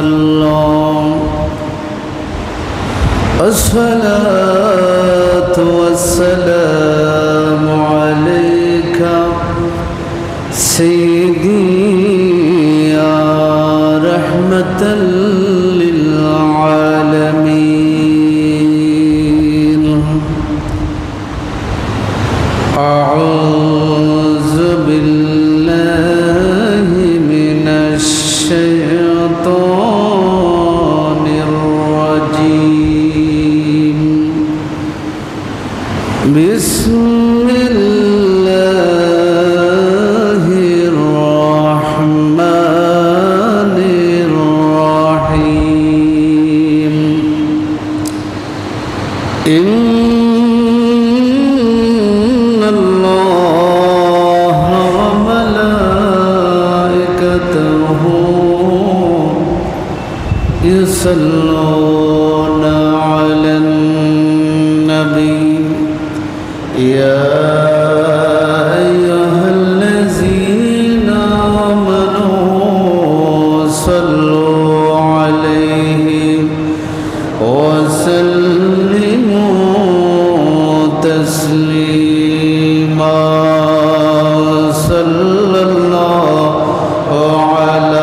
الله الصلاة والسلام عليك سيدي يا رحمة للعالمين أعوذ بالله من الشيطان الرجيم بسم الله الرحمن الرحيم إن الله وملائكته يصلون على النبي يا أيها الذين آمنوا صلوا عليه وسلموا تسليما صلى الله على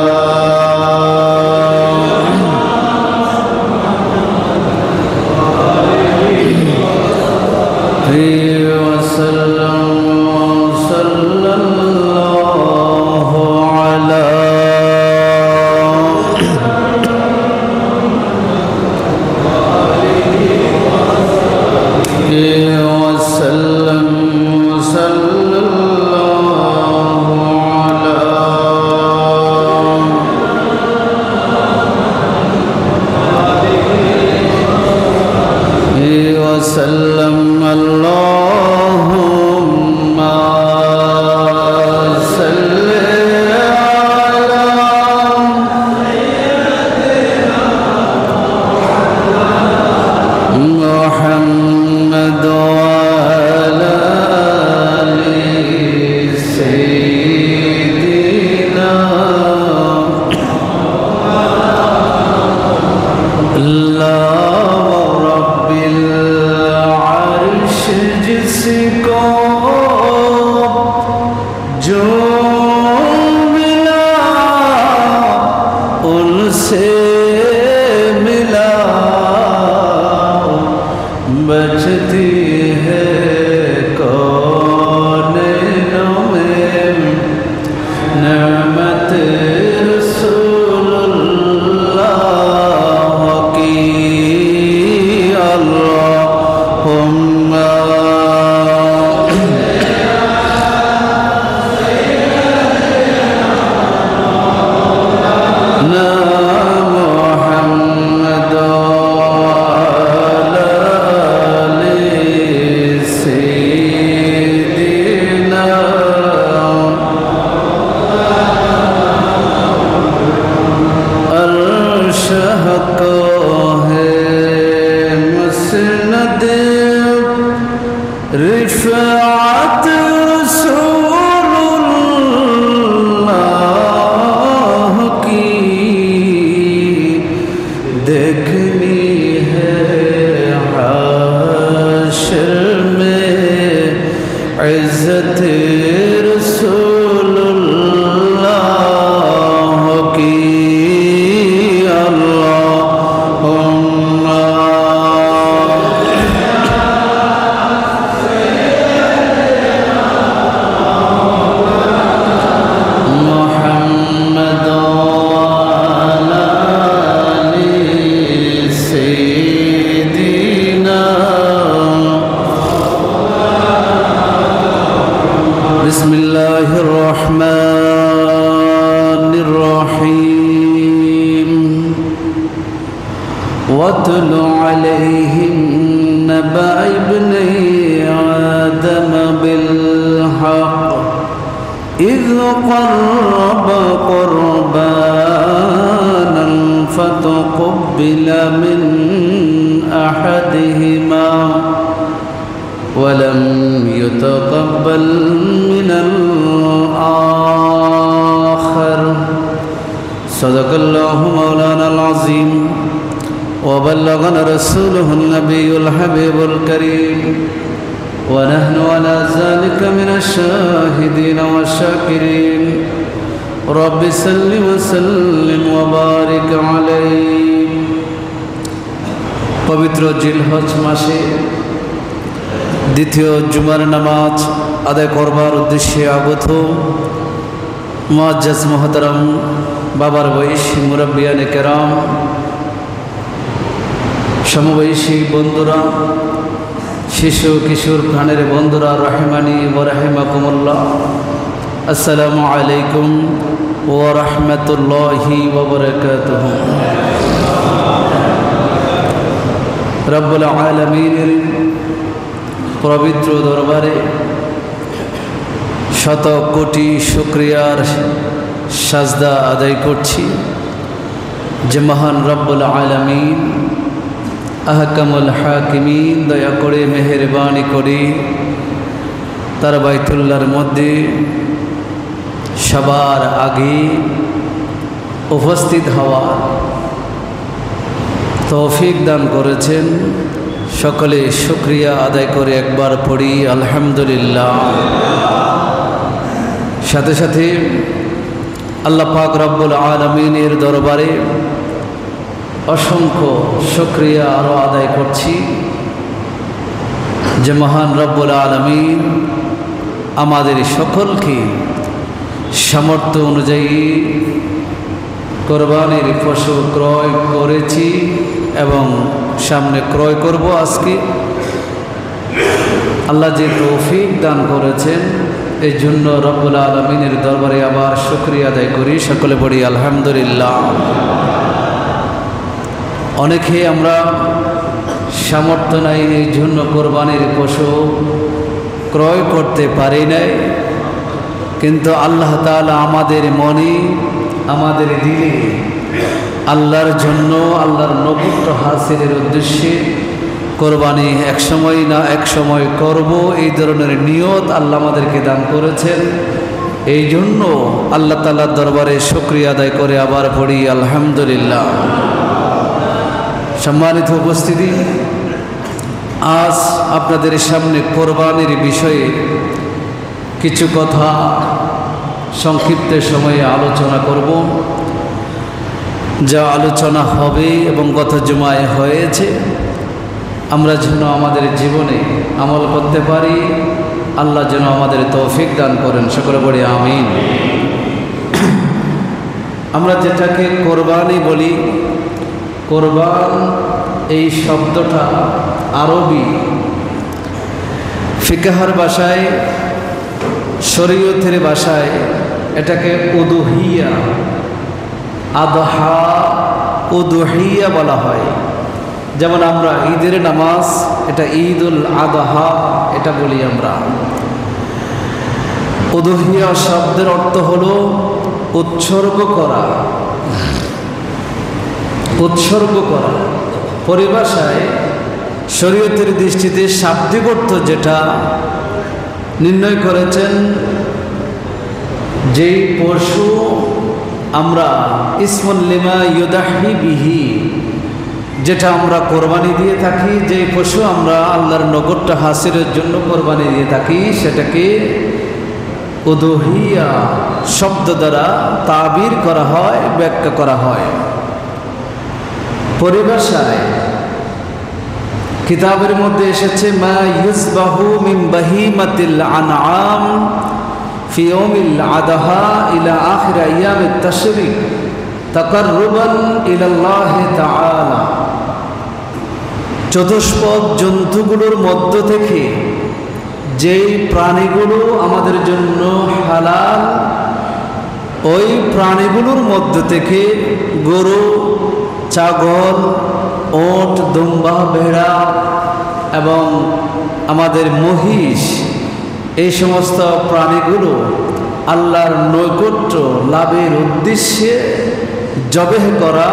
وسلم اللهم صل على محمد وعلى آل سيدنا الله رب العرش जिसको जो मिला उनसे मिला बचती है कौनों में नेमत रसूलुल्लाह की अल्लाहुम्मा रिफ़अत रसूलुल्लाह की देखनी है हाशर में इज़्ज़त रसूलुल्लाह की अल्लाहुम्मा बिस्मिल्लाहिर्रहमानिर्रहीम वतल अलैहिम नबअ इब्नी आदम बिलहक़ इज़ क़र्रबा क़ुरबानन فتقبل من أحدهما ولم يتقبل من الآخر صدق الله مولانا العظيم وبلغنا رسوله النبي الحبيب الكريم ونحن على ذلك من الشاهدين والشاكرين رب صل وسلم وبارك عليه পবিত্র জিলহজ মাসে দ্বিতীয় জুমার নামাজ আদায় করবার উদ্দেশ্যে আগত মুআজ্জাজ মুহতারাম বাবার বয়সী মুরব্বিয়ানে কেরাম সমবয়সী বন্ধুরা শিশু কিশোর প্রাণের বন্ধুরা রাহিমানি ওয়া রাহিমাকুমুল্লাহ আসসালামু আলাইকুম ওয়া রাহমাতুল্লাহি ওয়া বারাকাতুহু রব্বুল আলামিনের পবিত্র দরবারে শত কোটি শুকরিয়ার সাজদা আদায় করছি যে মহান রব্বুল আলামিন আহকামুল হাকিমিন দয়া করে মেহেরবানি করে তার বাইতুল্লাহর মধ্যে সবার আগে উপস্থিত হওয়ার তৌফিক দান করেছেন। সকলে শুকরিয়া আদায় করে একবার পড়ি আলহামদুলিল্লাহ। সাথে সাথে আল্লাহ পাক রব্বুল আলামিনের দরবারে অসংখ্য শুকরিয়া আরও আদায় করছি যে মহান রব্বুল আলামিন আমাদের সকলকে সামর্থ্য অনুযায়ী কোরবানির পশু ক্রয় করেছি এবং সামনে ক্রয় করব। আজকে আল্লাহ যে তৌফিক দান করেছেন এই জন্য রব্বুল আলামিনের দরবারে আবার শুকরিয়া আদায় করি। সকলে পড়ি আলহামদুলিল্লাহ। অনেকে আমরা সামর্থ্য নাই এই জন্য কোরবানির পশু ক্রয় করতে পারি নাই, কিন্তু আল্লাহ তাআলা আমাদের মনে আমাদের দিলে আল্লাহর জন্য আল্লাহর নৈকট্য হাসিলের উদ্দেশ্যে কোরবানি এক সময় না এক সময় করব এই ধরনের নিয়ত আল্লাহ আমাদেরকে দান করেছেন। এই জন্য আল্লাহ তাআলার দরবারে শুকরিয়া আদায় করে আবার পড়ি আলহামদুলিল্লাহ। সম্মানিত উপস্থিতি, আজ আপনাদের সামনে কোরবানির বিষয়ে কিছু কথা সংক্ষিপ্ত সময়ে আলোচনা করব। যা আলোচনা হবে এবং গত জুমায় হয়েছে আমরা যেন আমাদের জীবনে আমল করতে পারি, আল্লাহ যেন আমাদের তৌফিক দান করেন। সকলে বলি আমিন। আমরা যেটাকে কোরবানি বলি, কোরবান এই শব্দটা আরবি ফিকহের ভাষায় শরীয়তের ভাষায় এটাকে উদুহিয়া আদহা উদুহিয়া বলা হয়। যেমন আমরা ঈদের নামাজ এটা ঈদুল আদহা এটা বলি আমরা। উদুহিয়া শব্দের অর্থ হলো উৎসর্গ করা, উৎসর্গ করা। পরিভাষায় শরীয়তের দৃষ্টিতে শাব্দিক অর্থ যেটা নির্ণয় করেছেন, যেই পশু আমরা ইসমুল লিমা ইউদাহি বিহি যেটা আমরা কোরবানি দিয়ে থাকি, যেই পশু আমরা আল্লাহর নৈকট্য হাসিলের জন্য কোরবানি দিয়ে থাকি সেটাকে উদুহিয়া শব্দ দ্বারা তাবির করা হয়, ব্যাখ্যা করা হয়। পরিভাষায় কিতাবের মধ্যে এসেছে মা ইউজবাহু মিন বাহিমাতিল আনআম ফি ইয়াউমিল আদহা ইলা আখির আইয়ামিত তাশরিক তাকাররুবান ইলাল্লাহি তাআলা। চতুষ্পদ জন্তুগুলোর মধ্য থেকে যেই প্রাণীগুলো আমাদের জন্য হালাল, ওই প্রাণীগুলোর মধ্য থেকে গরু, ছাগল, ওট, দুম্বা, ভেড়া এবং আমাদের মহিষ, এই সমস্ত প্রাণীগুলো আল্লাহর নৈকট্য লাভের উদ্দেশ্যে জবেহ করা,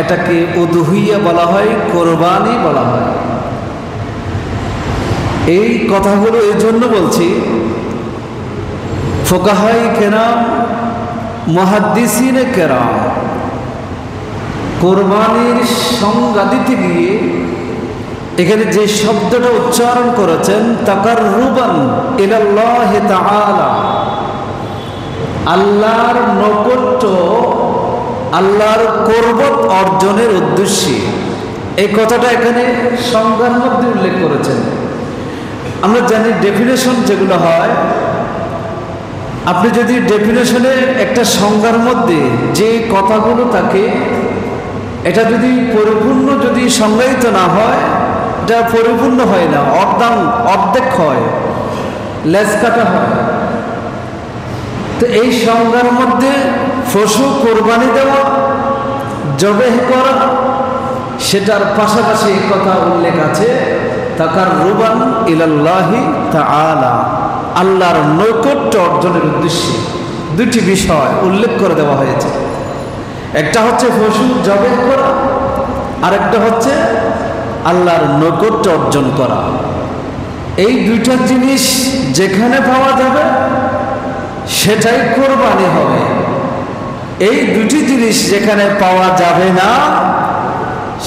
এটাকে উদুহিয়া বলা হয়, কোরবানি বলা হয়। এই কথাগুলো এই জন্য বলছি, ফুকাহায়ে কেরাম, মুহাদ্দিসিনে কেরাম কোরবানির সংজ্ঞা দিতে গিয়ে এখানে যে শব্দটা উচ্চারণ করেছেন তাকাররুবান ইলাল্লাহি তাআলা, আল্লাহর নৈকট্য, আল্লাহর কুরবত অর্জনের উদ্দেশ্যে, এই কথাটা এখানে সংজ্ঞার মধ্যে উল্লেখ করেছেন। আমরা জানি ডেফিনেশন যেগুলো হয়, আপনি যদি ডেফিনেশনে একটা সংজ্ঞার মধ্যে যে কথাগুলো থাকে এটা যদি পরিপূর্ণ যদি সংজ্ঞায়িত না হয় এটা পরিপূর্ণ হয় না, অর্ধেক হয়, লেজ কাটা হয়। তো এই সংজ্ঞার মধ্যে পশু কোরবানি দেওয়া, জবেহ করা, সেটার পাশাপাশি এই কথা উল্লেখ আছে তাকাররুবান ইলাল্লাহি তাআলা, আল্লাহর নৈকট্য অর্জনের উদ্দেশ্যে দুটি বিষয় উল্লেখ করে দেওয়া হয়েছে। একটা হচ্ছে পশু জবেহ করা, আর একটা হচ্ছে আল্লাহর নৈকট্য অর্জন করা। এই দুইটা জিনিস যেখানে পাওয়া যাবে সেটাই কোরবানি হবে। এই দুটি জিনিস যেখানে পাওয়া যাবে না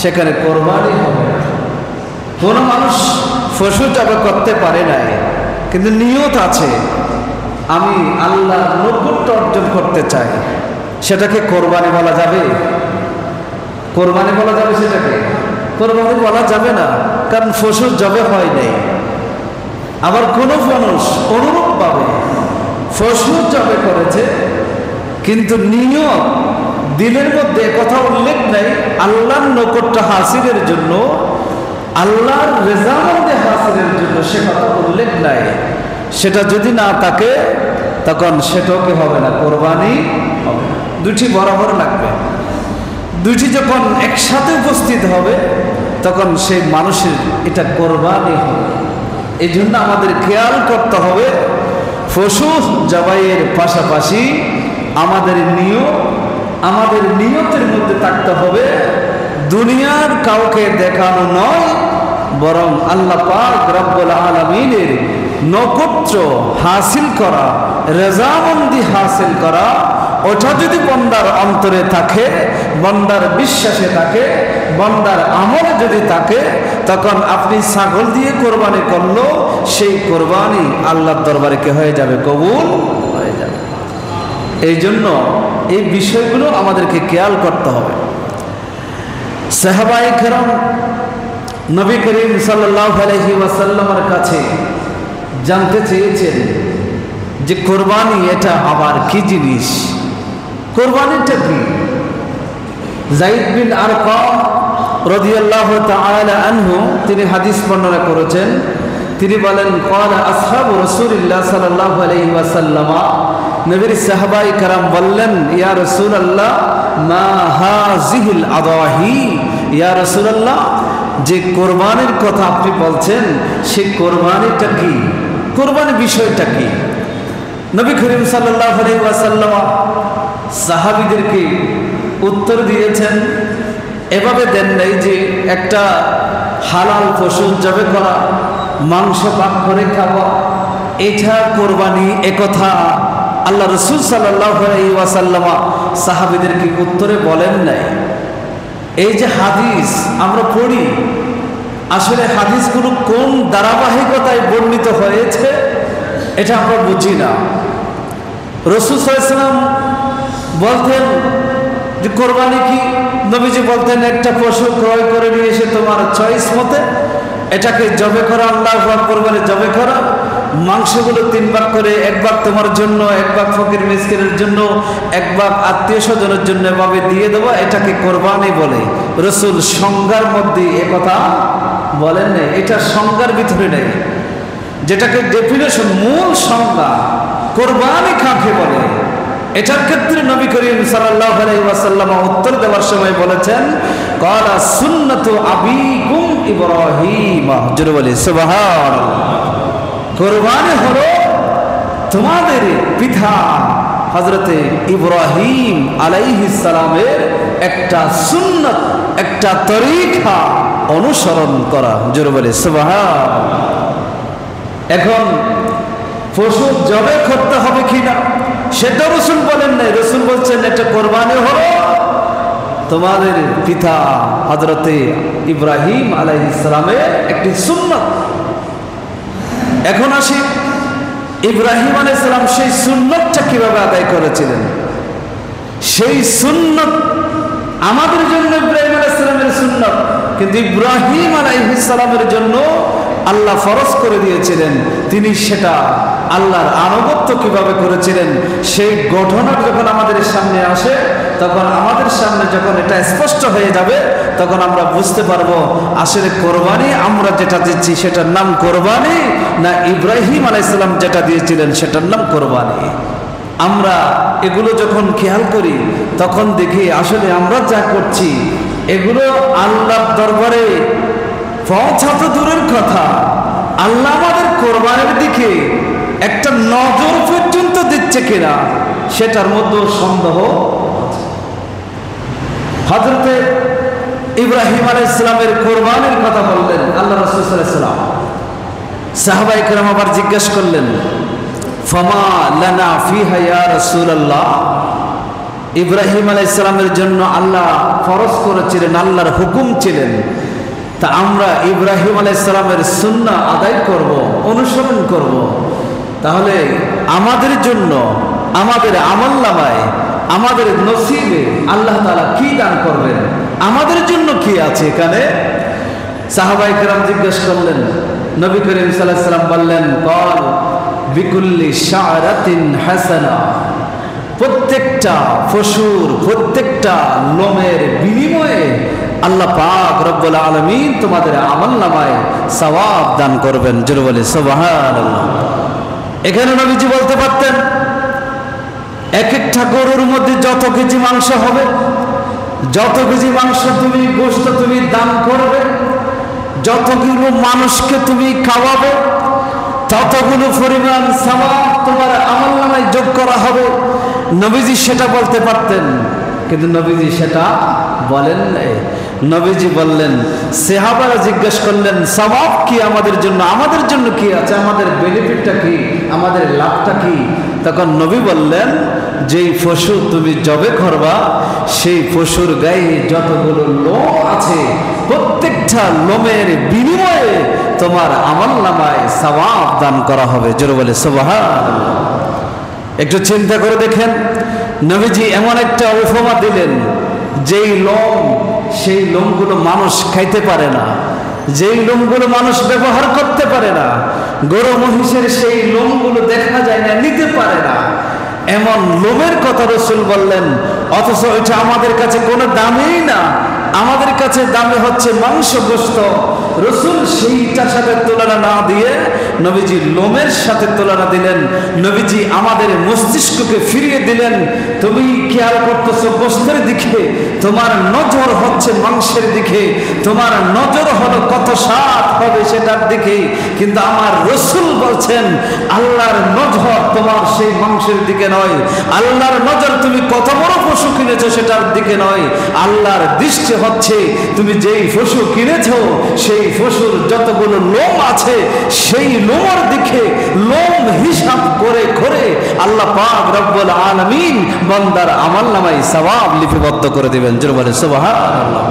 সেখানে কোরবানি হবে না। কোনো মানুষ পশু জবাই করতে পারে নাই, কিন্তু নিয়ত আছে আমি আল্লাহর নৈকট্য অর্জন করতে চাই, সেটাকে কোরবানি বলা যাবে? কোরবানি বলা যাবে? সেটাকে কোরবানি বলা যাবে না, কারণ পশু জবে হয় নাই। আবার কোনো মানুষ অনুরূপভাবে পশু জবে করেছে কিন্তু নিয়ত দিলের মধ্যে কথা উল্লেখ নাই আল্লাহর নৈকট্য হাসিলের জন্য, আল্লাহর রেজামন্দে হাসিলের জন্য, সে কথা উল্লেখ নাই। সেটা যদি না থাকে তখন সেটাও কি হবে না, কোরবানি হবে না। দুটি বরাবর লাগবে। দুটি যখন একসাথে উপস্থিত হবে তখন সেই মানুষের এটা কোরবানি হবে। এই জন্য আমাদের খেয়াল করতে হবে পশু জবাইয়ের পাশাপাশি আমাদের নিয়তের মধ্যে থাকতে হবে দুনিয়ার কাউকে দেখানো নয়, বরং আল্লাহ পাক রব্বুল আলামিনের নৈকট্য হাসিল করা, রেজামন্দি হাসিল করা। ওটা যদি বন্দার অন্তরে থাকে, বন্দার বিশ্বাসে থাকে, বন্দার আমলে যদি থাকে, তখন আপনি ছাগল দিয়ে কোরবানি করলো, সেই কোরবানি আল্লাহর দরবারে কি হয়ে যাবে? কবুল হয়ে যাবে। এই জন্য এই বিষয়গুলো আমাদেরকে খেয়াল করতে হবে। সাহাবায়ে কেরাম নবী করিম সাল্লাল্লাহু আলাইহি ওয়াসাল্লামের কাছে জানতে চেয়েছেন যে কোরবানি এটা আবার কি জিনিস, কোরবানিটা কি? যায়েদ বিন আরকাম রাদিয়াল্লাহু তাআলা আনহু তিনি হাদিস বর্ণনা করেছেন। তিনি বলেন ক্বালা আসহাবু রাসূলিল্লাহ সাল্লাল্লাহু আলাইহি ওয়াসাল্লাম, নবীর সাহাবায়ে কেরাম বললেন ইয়া রাসূলুল্লাহ মা হাযিহিল আদাহি, ইয়া রাসূলুল্লাহ যে কোরবানির কথা আপনি বলছেন সেই কোরবানিটা কি, কোরবানির বিষয়টা কি? নবী করিম সাল্লাল্লাহু আলাইহি ওয়াসাল্লাম সাহাবীদেরকে উত্তর দিয়েছেন, এভাবে দেন নাই যে একটা হালাল পশু জবে করা, মাংস পাক করে খাওয়া, এটা কোরবানি, একথা আল্লাহ রাসূল সাল্লাল্লাহু আলাইহি ওয়াসাল্লাম সাহাবীদেরকে উত্তরে বলেন নাই। এই যে হাদিস আমরা পড়ি, আসলে হাদিসগুলো কোন ধারাবাহিকতায় বর্ণিত হয়েছে এটা আমরা বুঝি না। রাসূল সাল্লাল্লাহু আলাইহি ওয়াসাল্লাম বলতেন যে কোরবানি কি, নবীজি বলতেন একটা পশু ক্রয় করে নিয়ে এসে তোমার চয়েস মতে এটাকে জবে করা, আল্লাহু আকবার বলে জবে করা, মাংসগুলো 3 ভাগ করে, 1 ভাগ তোমার জন্য, 1 ভাগ ফকির মিসকিনের জন্য, 1 ভাগ আত্মীয় স্বজনের জন্য এভাবে দিয়ে দেওয়া, এটাকে কোরবানি বলে। রাসূল সংজ্ঞার মধ্যে একথা বলেন নাই, এটা সংজ্ঞার ভিতরে নেই। যেটাকে ডেফিনেশন, মূল সংজ্ঞা কোরবানি কাকে বলে, এটার ক্ষেত্রে নবী করিম সাল্লাল্লাহু আলাইহি ওয়াসাল্লাম উত্তর দেওয়ার সময় বলেছেন ক্বালা সুন্নাতু আবিকুম ইব্রাহিম, জোরে বলি সুবহানাল্লাহ। কোরবানি হলো তোমাদের পিতা হযরতে ইব্রাহিম আলাইহিস সালামের একটা সুন্নাত, একটা তরিকা অনুসরণ করা, জোরে বলি সুবহানাল্লাহ। এখন পশু জবে করতে হবে কিনা সেটা রাসূল বলেন নাই। রাসূল বলছেন এটা কোরবানি হলো তোমাদের পিতা হযরতে ইব্রাহিম আলাইহিস সালামের একটি সুন্নাত। এখন আসি ইব্রাহিম আলাইহিস সালাম সেই সুন্নাতটা কিভাবে আদায় করেছিলেন। সেই সুন্নাত আমাদের জন্য ইব্রাহিম আলাইহিস সালামের সুন্নাত, কিন্তু ইব্রাহিম আলাইহিস সালামের জন্য আল্লাহ ফরজ করে দিয়েছিলেন। তিনি সেটা আল্লাহর আনুগত্য কিভাবে করেছিলেন সেই ঘটনা যখন আমাদের সামনে আসে, তখন আমাদের সামনে যখন এটা স্পষ্ট হয়ে যাবে, তখন আমরা বুঝতে পারবো আসলে কোরবানি আমরা যেটা দিচ্ছি সেটার নাম কোরবানি, না ইব্রাহিম আলাইহিস সালাম যেটা দিয়েছিলেন সেটার নাম কোরবানি। আমরা এগুলো যখন খেয়াল করি তখন দেখি আসলে আমরা যা করছি এগুলো আল্লাহর দরবারে পৌঁছা তো দূরের কথা, আল্লাহ আমাদের কোরবানির দিকে একটা নজর পর্যন্ত দিচ্ছে কিনা সেটার মধ্যে সন্দেহ। হযরতে ইব্রাহিম আলাইহিস সালামের কোরবানির কথা বললেন আল্লাহ রাসূল সাল্লাল্লাহু আলাইহি ওয়াসাল্লাম। সাহাবায়ে কেরাম আবার জিজ্ঞেস করলেন, ফামা লানা ফিহা ইয়া রাসূলুল্লাহ। ইব্রাহিম আলাইহিস সালামের জন্য আল্লাহ ফরজ করেছিলেন, আল্লাহর হুকুম ছিলেন, তা আমরা ইব্রাহিম আলাইহিস সালামের সুন্নাহ আদায় করব, অনুসরণ করব, তাহলে আমাদের জন্য আমাদের আমলনামায় আমাদের নসিবে আল্লাহ তাআলা কি দান করবেন, আমাদের জন্য কি আছে এখানে। সাহাবায়ে কেরাম জিজ্ঞেস করলেন, নবী করিম সাল্লাল্লাহু আলাইহি ওয়াসাল্লাম বললেন, ক্বাল বিকুল্লি শাআরাতিন হাসানা। প্রত্যেকটা পশুর প্রত্যেকটা লোমের বিনিময়ে আল্লাহ পাক রব্বুল আলামিন তোমাদের আমলনামায় সওয়াব দান করবেন। জোরে বলে সুবহানাল্লাহ। এখানে নবীজি বলতে পারতেন এক একটা গরুর মধ্যে যত কেজি মাংস হবে, যত কেজি মাংস তুমি গোশত তুমি দান করবে, যতগুলো মানুষকে তুমি খাওয়াবে, ততগুলো পরিমাণ সওয়াব তোমার আমলনামায় যোগ করা হবে। নবীজি সেটা বলতে পারতেন, কিন্তু নবীজি সেটা বলেন নাই। নবীজি বললেন, সাহাবারা জিজ্ঞেস করলেন সওয়াব কি আমাদের জন্য, আমাদের জন্য কি আছে, আমাদের বেনিফিটটা কি, আমাদের লাভটা কি। তখন নবী বললেন, যেই পশু তুমি জবে করবা সেই পশুর গায়ে যতগুলো লোম আছে প্রত্যেকটা লোমের বিনিময়ে তোমার আমলনামায় সওয়াব দান করা হবে। জোরে বলে সুবহানাল্লাহ। একটু চিন্তা করে দেখেন, নবীজি এমন একটা উপমা দিলেন, যেই লোম সেই লোমগুলো মানুষ খাইতে পারে না, যেই লোমগুলো মানুষ ব্যবহার করতে পারে না, গরু মহিষের সেই লোমগুলো দেখা যায় না, নিতে পারে না, এমন লোমের কথা রাসূল বললেন। অথচ এটা আমাদের কাছে কোনো দামই না, আমাদের কাছে দামে হচ্ছে মাংস গোশত। রাসূল সেইটার সাথে তুলনা না দিয়ে নবীজি লোমের সাথে তুলনা দিলেন। নবীজি আমাদের মস্তিষ্ককে ফিরিয়ে দিলেন, তুমি খেয়াল করতেছো গোশতের দিকে, তোমার নজর হচ্ছে মাংসের দিকে, তোমার নজর হলো কত স্বাদ হবে সেটার দিকে, কিন্তু আমার রাসূল বলছেন আল্লাহর নজর তোমার সেই মাংসের দিকে নয়, আল্লাহর নজর তুমি কত বড় পশু কিনেছো সেটার দিকে নয়, আল্লাহর দৃষ্টি হচ্ছে তুমি যেই পশু কিনেছো সেই পশুর যতগুলো লোম আছে সেই লোমের দিকে। লোম হিসাব করে করে আল্লাহ পাক রব্বুল আলামিন বান্দার আমলনামায় সওয়াব লিপিবদ্ধ করে দিবেন। জোরে বলে সুবহানাল্লাহ।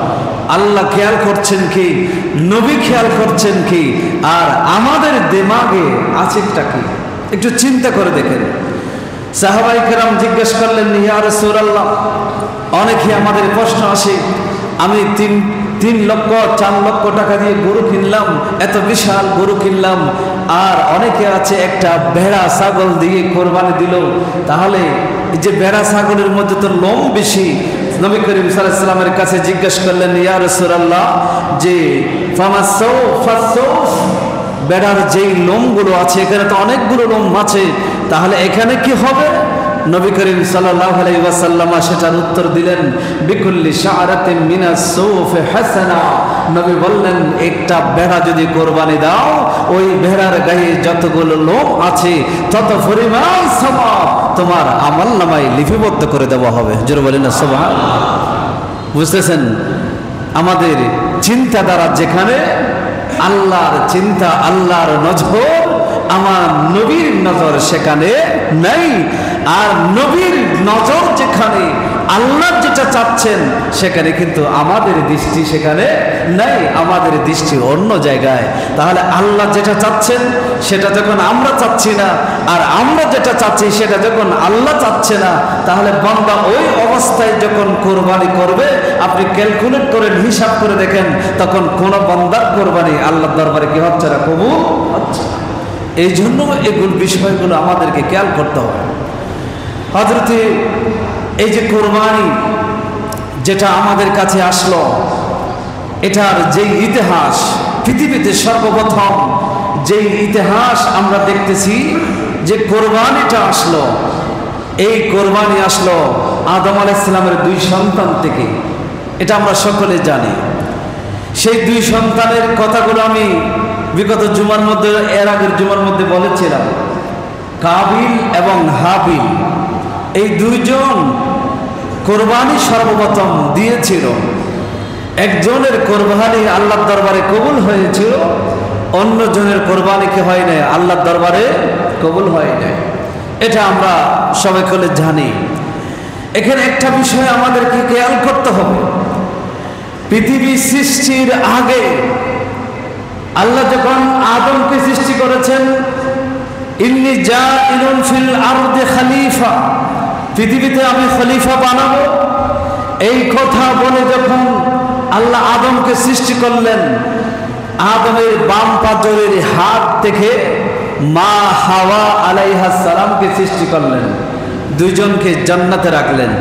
আল্লাহ খেয়াল করছেন কি, নবী খেয়াল করছেন কি, আর আমাদের দিমাগে আছেটা কি একটু চিন্তা করে দেখেন। সাহাবায়ে কেরাম জিজ্ঞেস করলেন, ইয়া রাসূলুল্লাহ, অনেকে আমাদের প্রশ্ন আসে, আমি 3 লক্ষ 4 লক্ষ টাকা দিয়ে গরু কিনলাম, এত বিশাল গরু কিনলাম, আর অনেকে আছে একটা ভেড়া ছাগল দিয়ে কোরবানি দিল, তাহলে এই যে ভেড়া ছাগলের মধ্যে তো লোম বেশি। নবী করিম সাল্লাল্লাহু আলাইহি ওয়াসাল্লামের কাছে জিজ্ঞেস করলেন, ইয়া রাসূলুল্লাহ, যে ফামাসসাউফ ভেড়ার যেই লোমগুলো আছে এখানে তো অনেকগুলো লোম আছে, তাহলে এখানে কি হবে? নবী করিম সাল্লাল্লাহু আলাইহি ওয়াসাল্লাম সেটার উত্তর দিলেন, বিকুল্লি শাআরাতিন মিনাস সাউফি হাসানা। নবী বললেন, একটা ভেড়া যদি কোরবানি দাও, ওই ভেড়ার গায়ে যতগুলো লোম আছে তত পরিমাণ সওয়াব তোমার আমলনামায় লিপিবদ্ধ করে দেওয়া হবে। জোরে বলেন না সুবহানাল্লাহ। বুঝতেছেন, আমাদের চিন্তাধারা যেখানে, আল্লাহর চিন্তা আল্লাহর নজর, আমার নবীর নজর সেখানে নাই। আর নবীর নজর যেখানে, আল্লাহ যেটা চাচ্ছেন সেখানে কিন্তু আমাদের দৃষ্টি সেখানে নাই, আমাদের দৃষ্টি অন্য জায়গায়। তাহলে আল্লাহ যেটা চাচ্ছেন সেটা যখন আমরা চাচ্ছি না, আর আমরা যেটা চাচ্ছি সেটা যখন আল্লাহ চাচ্ছে না, তাহলে বান্দা ওই অবস্থায় যখন কোরবানি করবে, আপনি ক্যালকুলেট করেন, হিসাব করে দেখেন, তখন কোন বান্দার কোরবানি আল্লাহর দরবারে কি হচ্ছে না, কবুল হচ্ছে না। এই জন্য এগুলো বিষয়গুলো আমাদেরকে খেয়াল করতে হবে। হযরতে এই যে কোরবানি যেটা আমাদের কাছে আসলো, এটার যে ইতিহাস, পৃথিবীতে সর্বপ্রথম যে ইতিহাস আমরা দেখতেছি যে কোরবানিটা আসলো, এই কোরবানি আসলো আদম আলাইহিস সালামের 2 সন্তান থেকে। এটা আমরা সকলে জানি। সেই 2 সন্তানের কথাগুলো আমি বিগত জুমার মধ্যে, এর আগের জুমার মধ্যে বলেছিলাম। কাবিল এবং হাবিল, এই 2 জন কোরবানি সর্বপ্রথম দিয়েছিল। একজনের কোরবানি আল্লাহর দরবারে কবুল হয়েছিল, অন্য জনের কোরবানি কি হয় না, আল্লাহর দরবারে কবুল হয় না। এটা আমরা সবাই সকলে জানি। এখানে একটা বিষয় আমাদেরকে খেয়াল করতে হবে, পৃথিবী সৃষ্টির আগে আল্লাহ যখন আদমকে সৃষ্টি করেছেন, ইন্নী জাইলুন ফিল আরদি খলিফা, পৃথিবীতে আমি খলিফা বানাবো, এই কথা বলে যখন আল্লাহ আদমকে সৃষ্টি করলেন, আদমের বাম পাজরের হাত থেকে মা হাওয়া আলাইহিস সালামকে সৃষ্টি করলেন, 2 জনকে জান্নাতে রাখলেন।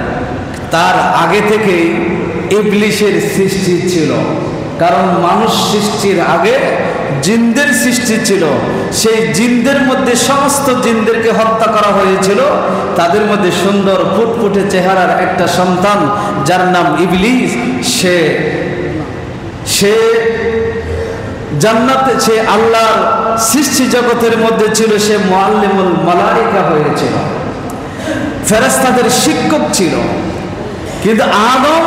তার আগে থেকে ইবলিসের সৃষ্টি ছিল, কারণ মানুষ সৃষ্টির আগে জিনদের সৃষ্টি ছিল। সেই জিনদের মধ্যে সমস্ত জিনদেরকে হত্যা করা হয়েছিল। তাদের মধ্যে সুন্দর ফুটফুটে চেহারার একটা সন্তান যার নাম ইবলিস, সে জান্নাতে, সে আল্লাহর সৃষ্টি জগতের মধ্যে ছিল, সে মুআল্লিমুল মালায়েকা হয়েছিল, ফেরেশতাদের শিক্ষক ছিল। কিন্তু আদম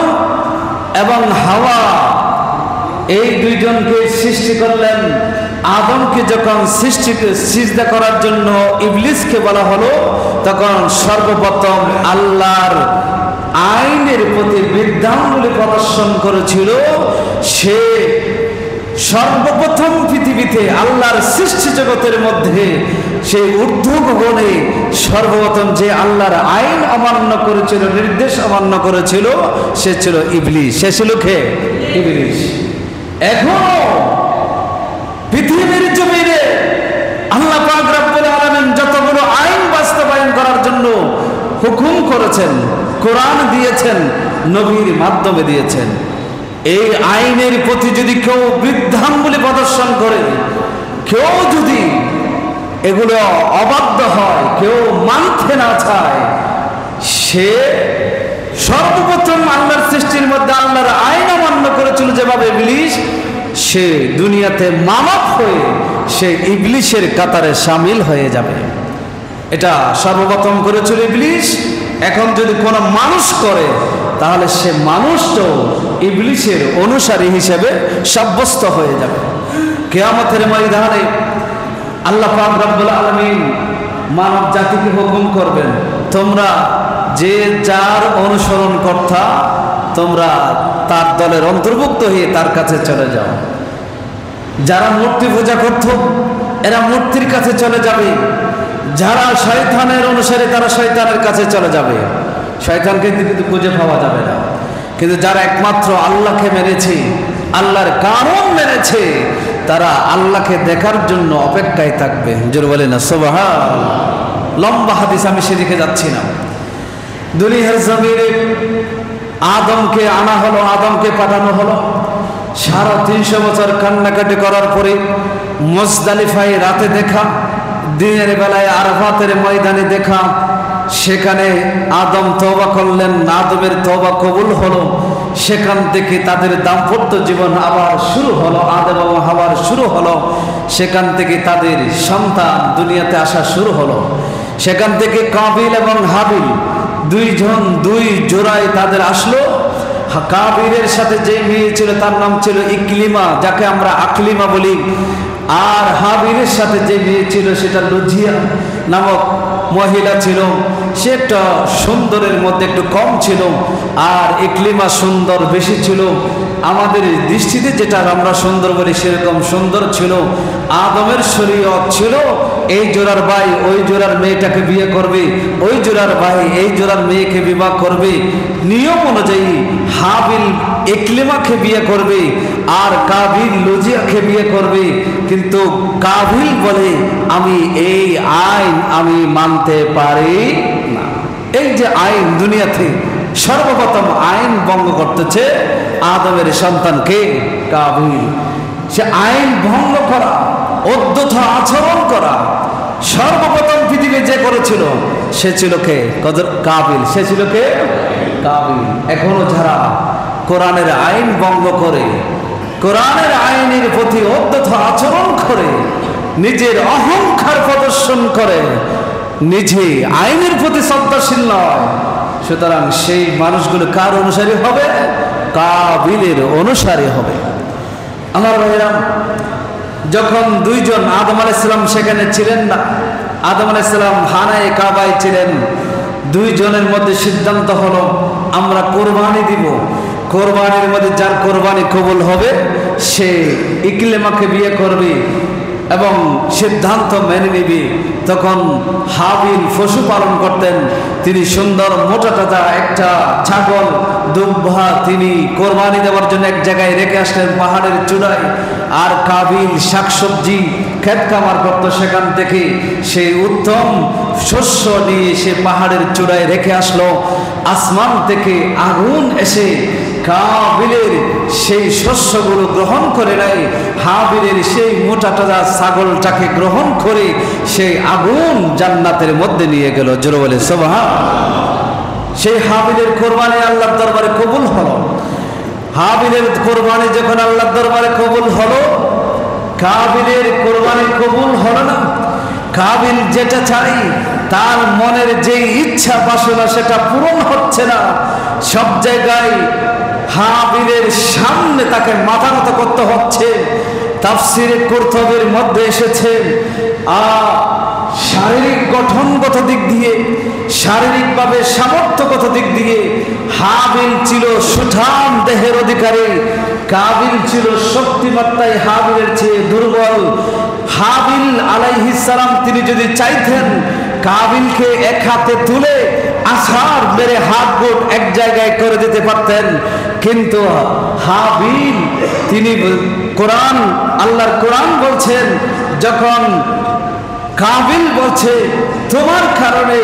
এবং হাওয়া এই 2 জনকে সৃষ্টি করলেন। আদমকে যখন সিজদা করার জন্য ইবলিসকে বলা হলো, তখন সর্বপ্রথম আল্লাহর আইনের প্রতি বিদ্যাঙ্গুলি প্রদর্শন করেছিল। সে সর্বপ্রথম পৃথিবীতে আল্লাহর সৃষ্টি জগতের মধ্যে সেই ঊর্ধ্ব গগনে সর্বপ্রথম যে আল্লাহর আইন অমান্য করেছিল, নির্দেশ অমান্য করেছিল, সে ছিল ইবলিস। সে ছিল কে? ইবলিস। এখনো পৃথিবীর জমিনে আল্লাহ পাক রব্বুল আলামিন যতগুলো আইন বাস্তবায়ন করার জন্য হুকুম করেছেন, কোরআন দিয়েছেন, নবীর মাধ্যমে দিয়েছেন, এই আইনের প্রতি যদি কেউ বৃদ্ধাঙ্গুলি প্রদর্শন করে, কেউ যদি এগুলো অবাধ্য হয়, কেউ মানতে না চায়, সে সর্বপ্রথম আল্লাহর সৃষ্টির মধ্যে আল্লাহর আইন অমান্য করেছিল যেভাবে ইবলিস, সে দুনিয়াতে মামাত হয়ে সে ইবলিসের কাতারে শামিল হয়ে যাবে। এটা সর্বপ্রথম করেছিল ইবলিস। এখন যদি কোনো মানুষ করে, তাহলে সে মানুষটাও ইবলিসের অনুসারী হিসেবে সাব্যস্ত হয়ে যাবে। কিয়ামতের ময়দানে আল্লাহ পাক রব্বুল আলামিন মানব জাতিকে হুকুম করবেন, তোমরা যে যার অনুসরণ কর্তা, তোমরা তার দলের অন্তর্ভুক্ত হয়ে তার কাছে চলে যাও। যারা মূর্তি পূজা করত, এরা মূর্তির কাছে চলে যাবে। যারা শয়তানের অনুসারী, তারা শয়তানের কাছে চলে যাবে। শয়তানকে কিন্তু খুঁজে পাওয়া যাবে না। কিন্তু যারা একমাত্র আল্লাহকে মেনেছে, আল্লাহর কানুন মেনেছে, তারা আল্লাহকে দেখার জন্য অপেক্ষায় থাকবে। জোরে বলেন না সুবহানাল্লাহ। লম্বা হাদিস, আমি সেদিকে যাচ্ছি না। দুনিয়ার জমিনে আদমকে আনা হলো, আদমকে পাঠানো হলো। 350 বছর কান্নাকাটি করার পরে মুজদালিফায় রাতে দেখা, দিনের বেলায় আরাফাতের ময়দানে দেখা। সেখানে আদম তওবা করলেন, আদমের তওবা কবুল হলো। সেখান থেকে তাদের দাম্পত্য জীবন আবার শুরু হলো, আদম এবং হাওয়ার শুরু হলো। সেখান থেকে তাদের সন্তান দুনিয়াতে আসা শুরু হলো। সেখান থেকে কাবিল এবং হাবিল 2 জন 2 জোড়ায় তাদের আসলো। কাবিলের সাথে যে মেয়ে ছিল তার নাম ছিল ইকলিমা, যাকে আমরা আকলিমা বলি। আর হাবিলের সাথে যে মেয়ে ছিল সেটা লুজিয়া নামক মহিলা ছিল। সে একটা সুন্দরের মধ্যে একটু কম ছিল, আর ইকলিমা সুন্দর বেশি ছিল। আমাদের দৃষ্টিতে যেটা আমরা সুন্দর বলি সেরকম সুন্দর ছিল। আদমের শরীয়ত ছিল এই জোড়ার ভাই ওই জোড়ার মেয়েটাকে বিয়ে করবে, ওই জোড়ার ভাই এই জোড়ার মেয়েকে বিবাহ করবে। নিয়ম অনুযায়ী হাবিল ইকলিমাকে বিয়ে করবে আর কাবিল লুজিয়াকে বিয়ে করবে। কিন্তু কাবিল বলে আমি এই আইন আমি মানতে পারি না। এই যে আইন, দুনিয়াতে সর্বপ্রথম আইন ভঙ্গ করতেছে আদমের সন্তানকে কাবিল। সে আইন ভঙ্গ করা, অদ্যথ আচরণ করা সর্বপ্রথম পৃথিবী যে করেছিল সে ছিল কে? কাবিল। সে ছিল কে? কাবিল। এখনো যারা কোরআনের আইন ভঙ্গ করে, কোরআনের আইনের প্রতি অদ্যথ আচরণ করে, নিজের অহংকার প্রদর্শন করে, নিজে আইনের প্রতি শ্রদ্ধাশীল নয়, সুতরাং সেই মানুষগুলো কার অনুসারী হবে? কাবিলের অনুসারী হবে। আমার ভাইরা, যখন দুইজন আদম আলাইহিস সালাম সেখানে ছিলেন না, আদম আলাইহিস সালাম হানায়ে কাবায় ছিলেন। দুইজনের মধ্যে সিদ্ধান্ত হলো আমরা কোরবানি দিব। কোরবানির মধ্যে যার কোরবানি কবুল হবে সে ইকলিমাকে বিয়ে করবে এবং সিদ্ধান্ত মেনে নিবে। তখন হাবিল পশু পালন করতেন, তিনি সুন্দর মোটা টাটা একটা ছাগল দুব্বা তিনি কোরবানি দেওয়ার জন্য এক জায়গায় রেখে আসলেন পাহাড়ের চূড়ায়। আর কাবিল শাকসবজি ক্ষেত কামার করত, সেখান থেকে সেই উত্তম শস্য নিয়ে সে পাহাড়ের চূড়ায় রেখে আসলো। আসমান থেকে আগুন এসে কাবিলের সেই শস্যগুলো গ্রহণ করে নেয়, হাবিলের সেই মোটা টাটা ছাগলটাকে গ্রহণ করে সেই আগুন জান্নাতের মধ্যে নিয়ে গেল। জোরে বলে সুবহানাল্লাহ। সেই হাবিলের কোরবানি আল্লাহর দরবারে কবুল হলো। হাবিলের কোরবানি যখন আল্লাহর দরবারে কবুল হলো, কাবিলের কোরবানি কবুল হলো না। কাবিল যেটা চাই, তার মনের যে ইচ্ছা বাসনা সেটা পূরণ হচ্ছে না। সব জায়গায় হাবিলের সামনে তাকে মাথা নত করতে হচ্ছে। তাফসিরে কুরতুবির মধ্যে এসেছে শারীরিক গঠনগত দিক দিয়ে, শারীরিকভাবে সামর্থ্যগত দিক দিয়ে হাবিল ছিল সুঠাম দেহের অধিকারী, কাবিল ছিল শক্তিমত্তায় হাবিলের চেয়ে দুর্বল। হাবিল আলাইহিস সালাম তিনি যদি চাইতেন কাবিলকে এক হাতে তুলে আছাড় মেরে হাত গোট এক জায়গায় করে দিতে পারতেন, কিন্তু হাবিল তিনি কোরআন, আল্লাহর কোরআন বলছেন, যখন কাবিল বলছে তোমার কারণে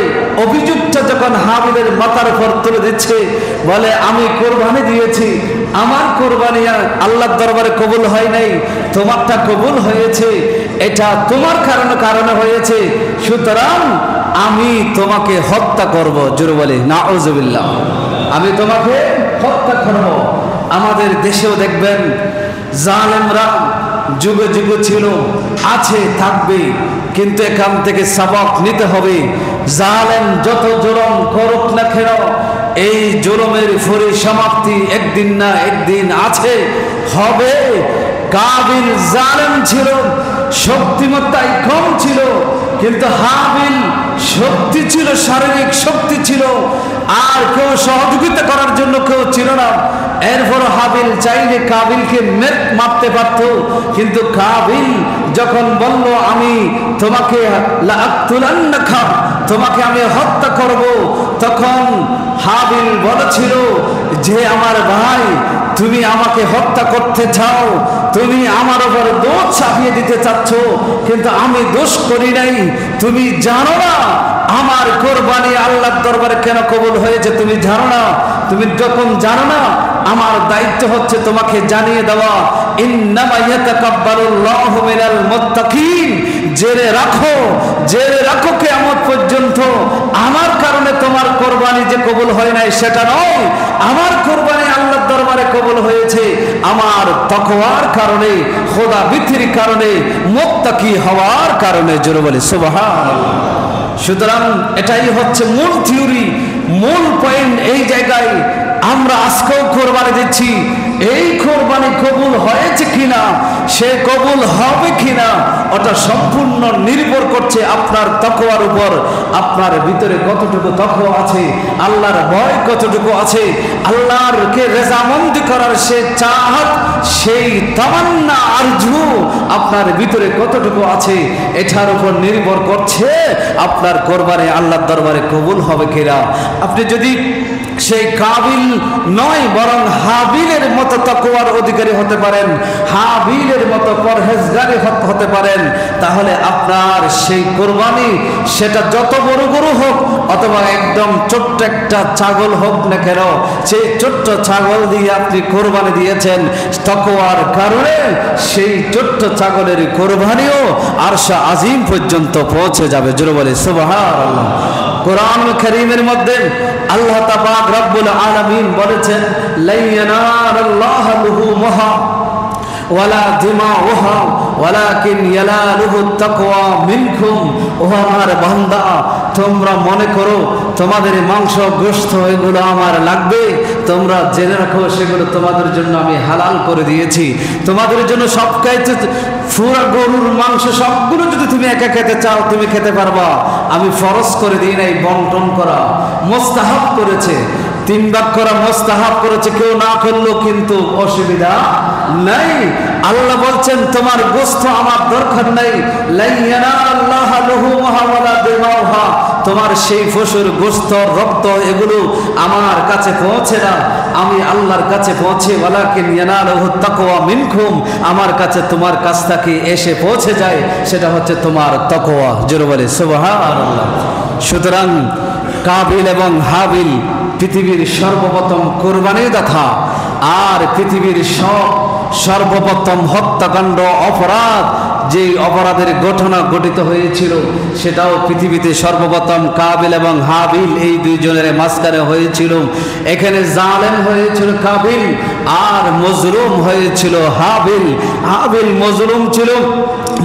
অভিযুক্ত যখন হাবিলের মাথার উপর তুলে দিচ্ছে, বলে আমি কোরবানি দিয়েছি, আমার কোরবানি আল্লাহর দরবারে কবুল হয় নাই, তোমারটা কবুল হয়েছে, এটা তোমার কারণে হয়েছে, সুতরাং আমি তোমাকে হত্যা করব। জোরে বলে নাউজুবিল্লাহ। আমি তোমাকে হত্যা করব। আমাদের দেশেও দেখবেন জালেমরা যুগে যুগে ছিল, আছে, থাকবে, কিন্তু এখান থেকে সবক নিতে হবে। জালেম যত জুলুম করুক না কেন, এই জুলুমের পরিসমাপ্তি একদিন না একদিন আছে, হবে। কাবিল জালেম ছিল, শক্তিমত্তায় কম ছিল, কিন্তু হাবিল শক্তি ছিল, শারীরিক শক্তি ছিল, আর কেউ সহযোগিতা করার জন্য কেউ ছিল না। এরপর হাবিল চাইলে কাবিলকে মারতে পারত, কিন্তু কাবিল যখন বলল আমি তোমাকে লাআকতুলান্নাকা, তোমাকে আমি হত্যা করব, তখন হাবিল বলেছিল যে আমার ভাই তুমি আমাকে হত্যা করতে চাও, তুমি আমার উপর দোষ চাপিয়ে দিতে চাচ্ছ, কিন্তু আমি দোষ করি নাই। তুমি জানো না আমার কোরবানি আল্লাহর দরবারে কেন কবুল হয়েছে, তুমি জানো না। তুমি যখন জানো না, আমার দায়িত্ব হচ্ছে তোমাকে জানিয়ে দেওয়া। ইন্নামা ইয়াতাকাব্বালুল্লাহু মিনাল মুত্তাকিন, জেনে রাখো কিয়ামত পর্যন্ত আমার কারণে তোমার কোরবানি যে কবুল হয় নাই সেটা নয়, আমার কোরবানি আল্লাহর দরবারে কবুল হয়েছে আমার তাকওয়ার কারণে, খোদা ভীতির কারণে, মুত্তাকি হওয়ার কারণে। জোরে বলে সুবহানাল্লাহ। সুতরাং এটাই হচ্ছে মূল থিওরি, মূল পয়েন্ট। এই জায়গায় আমরা আজকেও কোরবানি দিচ্ছি, এই কোরবানি কবুল হয়েছে কিনা, সে কবুল হবে কিনা, ওটা সম্পূর্ণ নির্ভর করছে আপনার তাকওয়ার উপর। আপনার ভিতরে কতটুকু তাকওয়া আছে, আল্লাহর ভয় কতটুকু আছে, আল্লাহরকে রেজামন্দি করার সে চাহত, সেই তামান্না আরজু আপনার ভিতরে কতটুকু আছে, এটার উপর নির্ভর করছে আপনার কোরবানি আল্লাহর দরবারে কবুল হবে কিনা। আপনি যদি সেই কাবিল নয় বরং হাবিলের মতো তাকওয়ার অধিকারী হতে পারেন, হাবিলের মতো পরহেজগারী হতে পারেন, তাহলে আপনার সেই কোরবানি সেটা যত বড় গরু হোক অথবা একদম ছোট্ট একটা ছাগল হোক না কেন, সেই ছোট্ট ছাগল দিয়ে আপনি কোরবানি দিয়েছেন, তাকওয়ার কারণে সেই ছোট্ট ছাগলের কোরবানিও আরশে আজিম পর্যন্ত পৌঁছে যাবে। জোরে বলে সুবহানাল্লাহ। কোরআন কারীমের মধ্যে আল্লাহ তাবারক রব্বুল আলামিন বলেছেন, লা ইয়ানালাল্লাহু লুহুমুহা ওয়ালা দিমাউহা ওয়ালাকিন ইয়ানালুহুত তাকওয়া মিনকুম। ও আমার বান্দা, তোমরা মনে করো তোমাদের মাংস গোশত এগুলো আমার লাগবে, তোমরা জেনে রাখো সেগুলো তোমাদের জন্য আমি হালাল করে দিয়েছি। তোমাদের জন্য সব খাইতে, পুরো গরুর মাংস সবগুলো যদি তুমি একা খেতে চাও তুমি খেতে পারবা। আমি ফরজ করে দিই নাই, বন্টন করা মুস্তাহাব করেছে, 3 ভাগ করা মুস্তাহাব করেছে, কেউ না করলেও কিন্তু অসুবিধা নাই। আল্লাহ বলছেন তোমার গোশত আমার দরকার নাই, লা ইয়ানাল্লাহু লুহুমুহা ওয়ালা দিমাউহা, তোমার সেই পশুর গোশত রক্ত এগুলো আমার কাছে পৌঁছে না, আমি আল্লাহর কাছে পৌঁছে, ওয়ালাকিন ইয়ানালুহুত তাকওয়া মিনকুম, আমার কাছে তোমার কাছ থেকে এসে পৌঁছে যায়, সেটা হচ্ছে তোমার তাকওয়া। জোরে বলে সুবহানাল্লাহ। সুতরাং কাবিল এবং হাবিল পৃথিবীর সর্বপ্রথম কোরবানির দাতা, আর পৃথিবীর সর্বপ্রথম হত্যাকাণ্ড অপরাধ, যে অপরাধের ঘটনা ঘটিত হয়েছিল সেটাও পৃথিবীতে সর্বপ্রথম কাবিল এবং হাবিল এই দুইজনের মাঝখানে হয়েছিল। এখানে জালেম হয়েছিল কাবিল আর মজলুম হয়েছিল হাবিল। হাবিল মজলুম ছিল,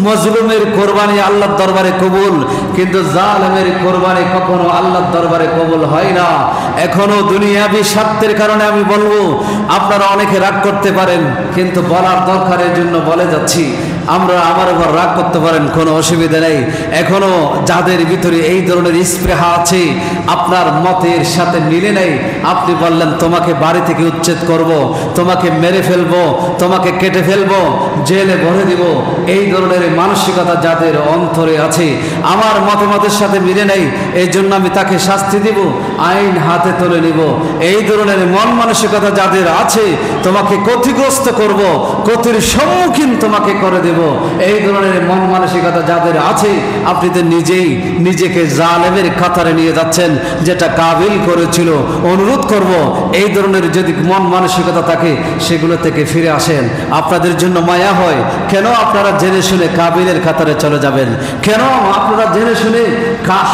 মজলুমের কোরবানি আল্লাহর দরবারে কবুল, কিন্তু জালেমের কোরবানি কখনো আল্লাহর দরবারে কবুল হয় না। এখনো দুনিয়াবি স্বার্থের কারণে আমি বলবো, আপনারা অনেকে রাগ করতে পারেন, কিন্তু বলার দরকারের জন্য বলে যাচ্ছি। আমরা আমার উপর রাগ করতে পারেন, কোনো অসুবিধা নেই। এখনো যাদের ভিতরে এই ধরনের স্পৃহা আছে, আপনার মতের সাথে মিলে নেই, আপনি বললেন তোমাকে বাড়ি থেকে উচ্ছেদ করব, তোমাকে মেরে ফেলবো, তোমাকে কেটে ফেলবো, জেলে ভরে দিব, এই ধরনের মানসিকতা যাদের অন্তরে আছে, আমার মতামতের সাথে মিলে নেই, এই জন্য আমি তাকে শাস্তি দিব, আইন হাতে তুলে নিব, এই ধরনের মন মানসিকতা যাদের আছে, তোমাকে ক্ষতিগ্রস্ত করব, ক্ষতির সম্মুখীন তোমাকে করে দেব, এই ধরনের মন মানসিকতা যাদের আছে, আপনি তো নিজেই নিজেকে জালেমের কাতারে নিয়ে যাচ্ছেন, যেটা কাবিল করেছিল। অনুরোধ করব, এই ধরনের যদি মন মানসিকতা থাকে সেগুলো থেকে ফিরে আসেন। আপনাদের জন্য মায়া হয়, কেন আপনারা জেনে শুনে কাবিলের কাতারে চলে যাবেন? কেন আপনারা জেনে শুনে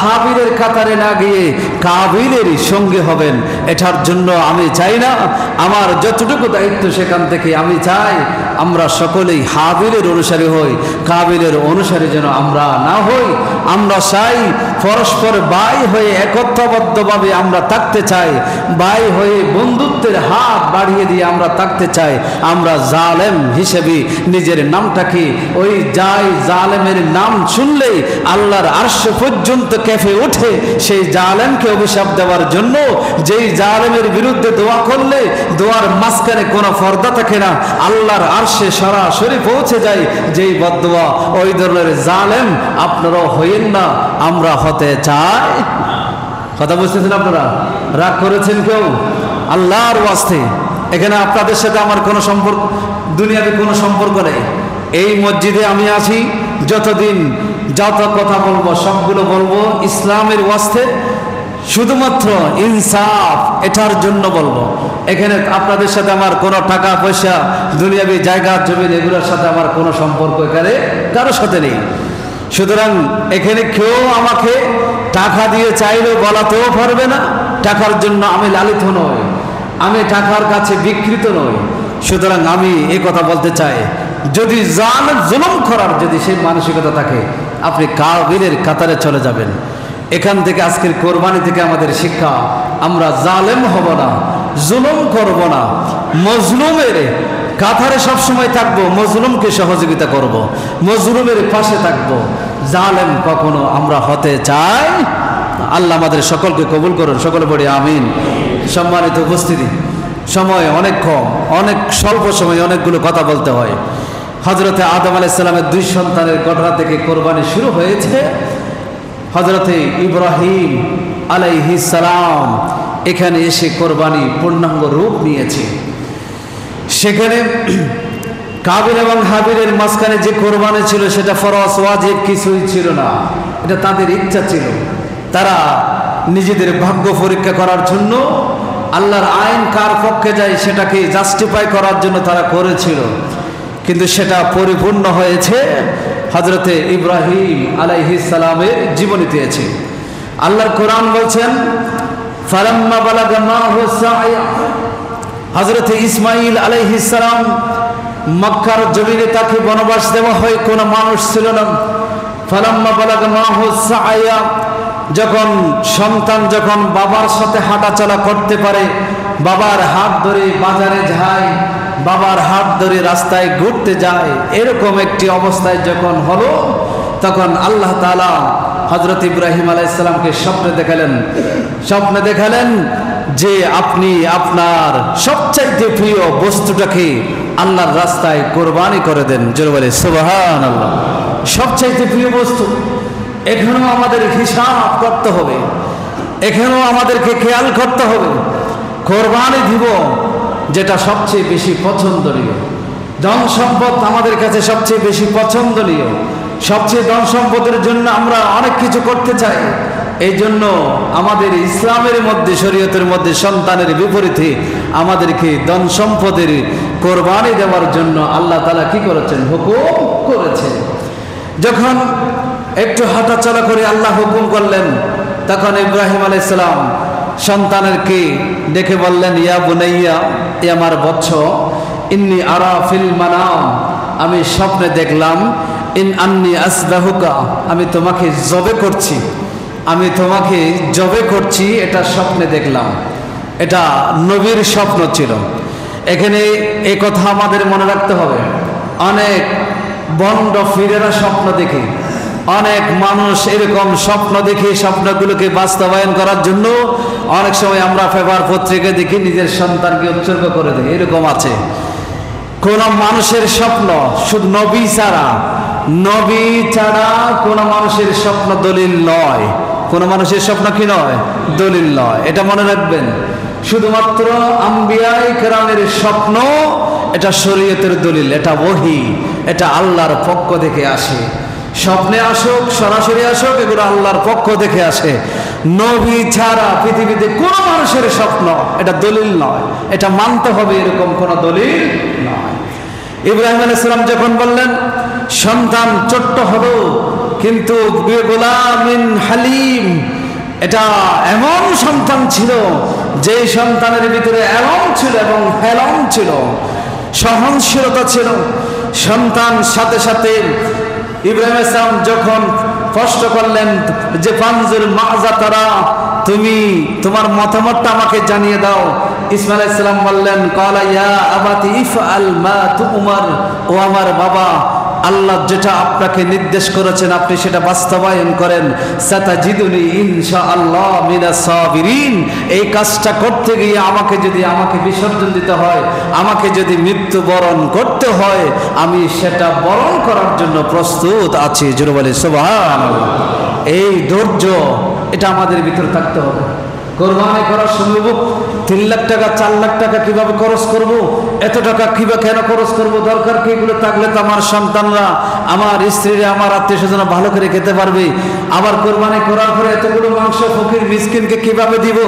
হাবিলের কাতারে না গিয়ে কাবিলেরই সঙ্গে হবেন? এটার জন্য আমি চাই না, আমার যতটুকু দায়িত্ব সেখান থেকে আমি চাই আমরা সকলেই হাবিলের অনুসারী হই, কাবিলের অনুসারী যেন আমরা না হই। আমরা চাই পরস্পর ভাই হয়ে একত্রবদ্ধভাবে আমরা থাকতে চাই, ভাই হয়ে বন্ধুত্বের হাত বাড়িয়ে দিয়ে আমরা থাকতে চাই। আমরা জালেম হিসেবে নিজের নামটাকে, ওই জালেমের নাম শুনলেই আল্লাহর আরশ পর্যন্ত কেঁপে ওঠে, সেই জালেমকে অভিশাপ দেওয়ার জন্য, যেই জালেমের বিরুদ্ধে দোয়া করলে দোয়ার মাঝখানে কোনো পর্দা থাকে না, আল্লাহর আরশে সরাসরি পৌঁছে যায় যেই বদদোয়া, ওই ধরনের জালেম আপনারাও হইেন না, আমরা হতে চাই। কথা বুঝতেছেন আপনারা? রাগ করেছেন কেউ? আল্লাহর ওয়াস্তে এখানে আপনাদের সাথে আমার কোনো সম্পর্ক, দুনিয়াতে কোনো সম্পর্ক নেই। এই মসজিদে আমি আছি, যতদিন যত কথা বলবো সবগুলো বলবো ইসলামের ওয়াস্তে, শুধুমাত্র ইনসাফ এটার জন্য বলবো। এখানে আপনাদের সাথে আমার কোনো টাকা পয়সা, দুনিয়াবি জায়গা জমি এগুলোর সাথে আমার কোনো সম্পর্ক এখানে কারোর সাথে নেই। সুতরাং এখানে কেউ আমাকে টাকা দিয়ে চাইলেও বলাতেও পারবে না, টাকার জন্য আমি লালিত নই, আমি টাকার কাছে বিকৃত নই। সুতরাং আমি এই কথা বলতে চাই, যদি জুলুম করার যদি সেই মানসিকতা থাকে, আপনি কাবিলের কাতারে চলে যাবেন। এখান থেকে আজকের কোরবানি থেকে আমাদের শিক্ষা, আমরা জালেম হব না, জুলুম করব না, মজলুমের কাতারে সবসময় থাকবো, মজলুমকে সহযোগিতা করব, মজলুমের পাশে থাকবো। জালেম কখনো আমরা হতে চাই। আল্লাহ আমাদের সকলকে কবুল করুন, সকলে বলি আমিন। সম্মানিত উপস্থিতি, সময় অনেক কম, অনেক স্বল্প সময়ে অনেকগুলো কথা বলতে হয়। হযরতে আদম আলাইহিস সালামের 2 সন্তানের ঘটনা থেকে কোরবানি শুরু হয়েছে। হযরতে ইব্রাহিম আলাইহিস সালাম এখানে এসে কোরবানি পূর্ণাঙ্গ রূপ নিয়েছে। সেখানে কাবিল এবং হাবিলের মাঝখানে যে কোরবানি ছিল সেটা ফরজ ওয়াজিব কিছুই ছিল না, এটা তাদের ইচ্ছা ছিল। তারা নিজেদের ভাগ্য পরীক্ষা করার জন্য, আল্লাহর আইন কার পক্ষে যায় সেটাকে জাস্টিফাই করার জন্য তারা করেছিল। কিন্তু সেটা পরিপূর্ণ হয়েছে হযরতে ইব্রাহিম আলাইহিস সালামের জীবনীতে আছে। আল্লাহর কোরআন বলছেন ফালাম্মা বালাগা মাহু সাইয়া, হযরতে ইসমাঈল আলাইহিস সালাম মক্কার জমিনে তাকে বনবাস দেওয়া হয়, কোনো মানুষ ছিল না। ফালাম্মা বালাগা মাহু সাইয়া, যখন সন্তান যখন বাবার সাথে হাঁটাচলা করতে পারে, বাবার হাত ধরে বাজারে যায়, বাবার হাত ধরে রাস্তায় ঘুরতে যায়, এরকম একটি অবস্থায় যখন হলো, তখন আল্লাহ তাআলা হযরত ইব্রাহিম আলাইহিস সালামকে স্বপ্নে দেখালেন যে আপনি আপনার সবচাইতে প্রিয় বস্তুটাকে আল্লাহর রাস্তায় কোরবানি করে দেন। জোরে বলে সুবহানাল্লাহ। সবচাইতে প্রিয় বস্তু, এখানেও আমাদের হিসাব করতে হবে, এখানেও আমাদেরকে খেয়াল করতে হবে। কোরবানি দিব যেটা সবচেয়ে বেশি পছন্দনীয়, ধন সম্পদ আমাদের কাছে সবচেয়ে বেশি পছন্দনীয়, সবচেয়ে ধন সম্পদের জন্য আমরা অনেক কিছু করতে চাই। এই জন্য আমাদের ইসলামের মধ্যে, শরীয়তের মধ্যে সন্তানের বিপরীতে আমাদেরকে ধন সম্পদের কোরবানি দেওয়ার জন্য আল্লাহ তাআলা কি করেছেন? হুকুম করেছেন। যখন একটু হাঁটাচলা করে আল্লাহ হুকুম করলেন, তখন ইব্রাহিম আলাইহিস সালাম সন্তানেরকে ডেকে বললেন ইয়া বুনাইয়া, এ আমার বৎস, ইন্নী আরা ফিল মানাম, আমি স্বপ্নে দেখলাম, ইন আন্নী আসবাহুকা, আমি তোমাকে জবে করছি, আমি তোমাকে জবে করছি, এটা স্বপ্নে দেখলাম। এটা নবীর স্বপ্ন ছিল। এখানে এই কথা আমাদের মনে রাখতে হবে। অনেক বন্ড ফিরেরা স্বপ্ন দেখে, অনেক মানুষ এরকম স্বপ্ন দেখে স্বপ্নগুলোকে বাস্তবায়ন করার জন্য অনেক সময় আমরা পেপার পত্রিকা দেখি নিজের সন্তানকে উৎসর্গ করে দেয়, এরকম আছে। কোন মানুষের স্বপ্ন, শুধু নবী ছাড়া কোন মানুষের স্বপ্ন দলিল নয়। কোন মানুষের স্বপ্ন কি নয়? দলিল নয়। এটা মনে রাখবেন। শুধুমাত্র আম্বিয়ায়ে কেরামের স্বপ্ন এটা শরীয়তের দলিল, এটা ওহী, এটা আল্লাহর পক্ষ থেকে আসে। স্বপ্নে আসুক, সরাসরি আসুক, এগুলো আল্লাহর পক্ষ থেকে আসে। নবী ছাড়া পৃথিবীতে কোন মানুষের স্বপ্ন এটা দলিল নয়, এটা মানতে হবে, এরকম কোন দলিল নয়। ইব্রাহিম আলাইহিস সালাম যখন বললেন, সন্তান ছোট্ট হলো কিন্তু গোলামিন হালিম, এটা এমন সন্তান ছিল যে সন্তানের ভিতরে এলম ছিল এবং হেলম ছিল, সহনশীলতা ছিল। সন্তান সাথে সাথে ইব্রাহিম আলাইহিস সালাম যখন প্রশ্ন করলেন যে ফানজুর মাজা তারা, তুমি তোমার মতামতটা আমাকে জানিয়ে দাও। ইসমাঈল আলাইহিস সালাম বললেন ক্বালা ইয়া আবাতি ইফআল মা তুমার, ও আমার বাবা, আল্লাহ যেটা আপনাকে নির্দেশ করেছেন আপনি সেটা বাস্তবায়ন করেন। সাতাজিদুনি ইনশাআল্লাহ মিনাস সাবিরিন, এই কাজটা করতে গিয়ে আমাকে বিসর্জন দিতে হয়, আমাকে যদি মৃত্যুবরণ করতে হয়, আমি সেটা বরণ করার জন্য প্রস্তুত আছি। জোরে বলে সুবহানাল্লাহ। এই ধৈর্য এটা আমাদের ভিতরে থাকতে হবে। কোরবানি করার সময় 3 লাখ টাকা 4 লাখ টাকা কিভাবে খরচ করব, এত টাকা কিভাবে কেন খরচ করব, দরকার কি? এগুলো থাকলে তো আমার সন্তানরা, আমার স্ত্রীরা, আমার আত্মীয় স্বজনরা ভালো করে খেতে পারবে। আবার কোরবানি করার পরে এতগুলো মাংস ফকির মিসকিনকে কিভাবে দিব?